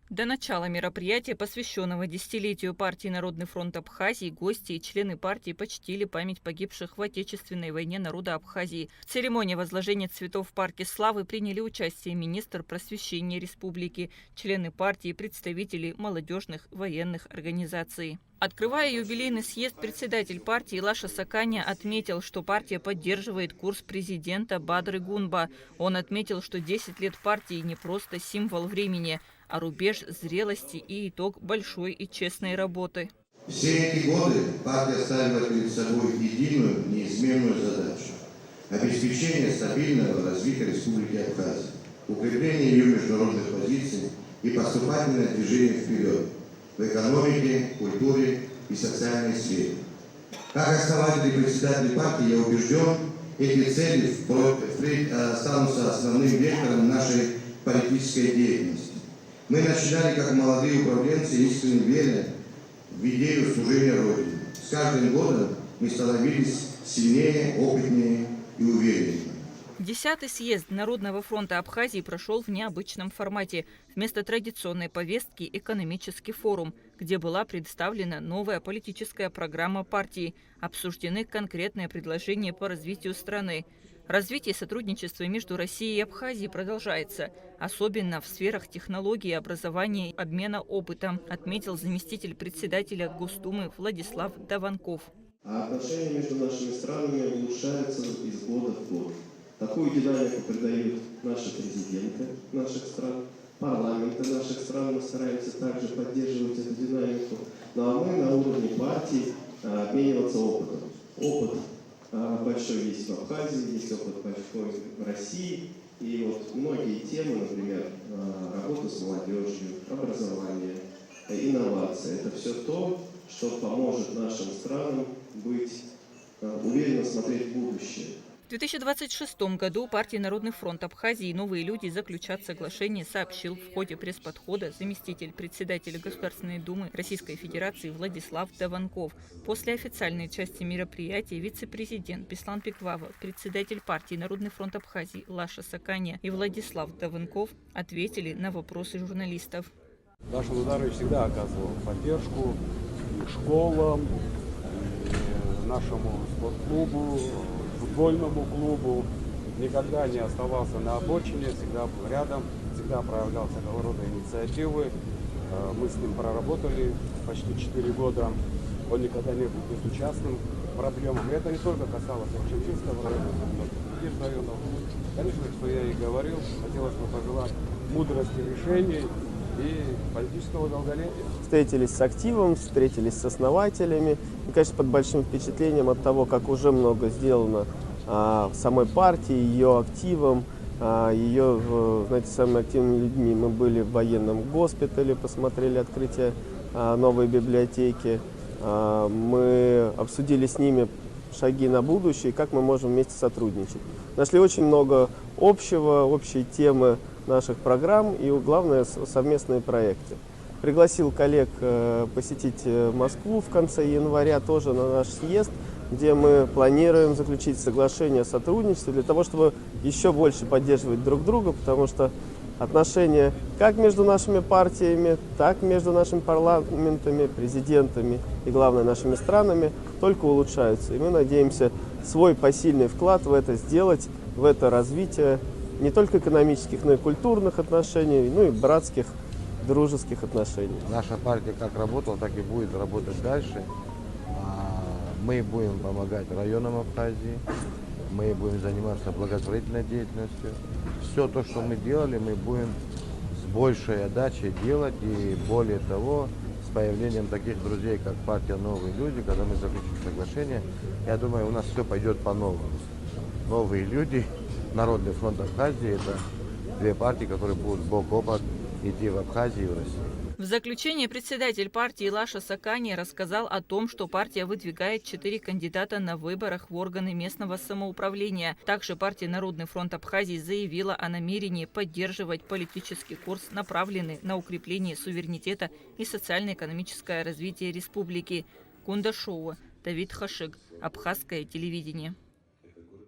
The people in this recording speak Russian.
До начала мероприятия, посвященного десятилетию партии «Народный фронт Абхазии», гости и члены партии почтили память погибших в Отечественной войне народа Абхазии. В церемонии возложения цветов в парке Славы приняли участие министр просвещения республики, члены партии и представители молодежных военных организаций. Открывая юбилейный съезд, председатель партии Лаша Саканя отметил, что партия поддерживает курс президента Бадры Гунба. Он отметил, что 10 лет партии не просто символ времени, а рубеж зрелости и итог большой и честной работы. Все эти годы партия ставила перед собой единую, неизменную задачу – обеспечение стабильного развития Республики Абхазия, укрепление ее международных позиций и поступательное движение вперед в экономике, культуре и социальной сфере. Как основатель и председатель партии я убежден, эти цели впредь останутся основным вектором нашей политической деятельности. Мы начинали как молодые управленцы, искренне веря в идею служения Родине. С каждым годом мы становились сильнее, опытнее и увереннее. 10-й съезд Народного фронта Абхазии прошел в необычном формате. Вместо традиционной повестки – экономический форум, где была представлена новая политическая программа партии, обсуждены конкретные предложения по развитию страны. Развитие сотрудничества между Россией и Абхазией продолжается, особенно в сферах технологий, образования и обмена опытом, отметил заместитель председателя Госдумы Владислав Даванков. Отношения между нашими странами улучшаются из года в год. Такую динамику придают наши президенты наших стран, парламенты наших стран. Мы стараемся также поддерживать эту динамику. Ну а мы на уровне партии обмениваться опытом. Опыт большой есть в Абхазии, есть опыт большой в России. И вот многие темы, например, работа с молодежью, образование, инновации, это все то, что поможет нашим странам быть уверенно смотреть в будущее. В 2026 году партия «Народный фронт Абхазии» и «Новые люди» заключат соглашение, сообщил в ходе пресс-подхода заместитель председателя Государственной Думы Российской Федерации Владислав Даванков. После официальной части мероприятия вице-президент Беслан Пеквава, председатель партии «Народный фронт Абхазии» Лаша Саканя и Владислав Даванков ответили на вопросы журналистов. Лаша Владимирович всегда оказывал поддержку и школам, и нашему спортклубу, футбольному клубу, никогда не оставался на обочине, всегда был рядом, всегда проявлял всякого рода инициативы. Мы с ним проработали почти 4 года, он никогда не был безучастным к проблемам. И это не только касалось Акченчинского района, но и других районов. Конечно, что я и говорил, хотелось бы пожелать мудрости решений и политического долголетия. Встретились с активом, встретились с основателями. И, конечно, под большим впечатлением от того, как уже много сделано самой партии, ее активом, ее, знаете, самыми активными людьми. Мы были в военном госпитале, посмотрели открытие новой библиотеки. Мы обсудили с ними шаги на будущее, как мы можем вместе сотрудничать. Нашли очень много общего, общей темы наших программ и, главное, совместные проекты. Пригласил коллег посетить Москву в конце января тоже на наш съезд, где мы планируем заключить соглашение о сотрудничестве для того, чтобы еще больше поддерживать друг друга, потому что отношения как между нашими партиями, так и между нашими парламентами, президентами и, главное, нашими странами только улучшаются. И мы надеемся свой посильный вклад в это сделать, в это развитие не только экономических, но и культурных отношений, ну и братских, дружеских отношений. Наша партия как работала, так и будет работать дальше. Мы будем помогать районам Абхазии, мы будем заниматься благотворительной деятельностью. Все то, что мы делали, мы будем с большей отдачей делать. И более того, с появлением таких друзей, как партия «Новые люди», когда мы заключим соглашение, я думаю, у нас все пойдет по-новому. Новые люди, Народный фронт Абхазии – это две партии, которые будут бок о бок идти в Абхазии и в России. В заключение председатель партии Лаша Сакани рассказал о том, что партия выдвигает 4 кандидата на выборах в органы местного самоуправления. Также партия «Народный фронт Абхазии» заявила о намерении поддерживать политический курс, направленный на укрепление суверенитета и социально-экономическое развитие республики. Кундашова, Давид Хашиг, Абхазское телевидение.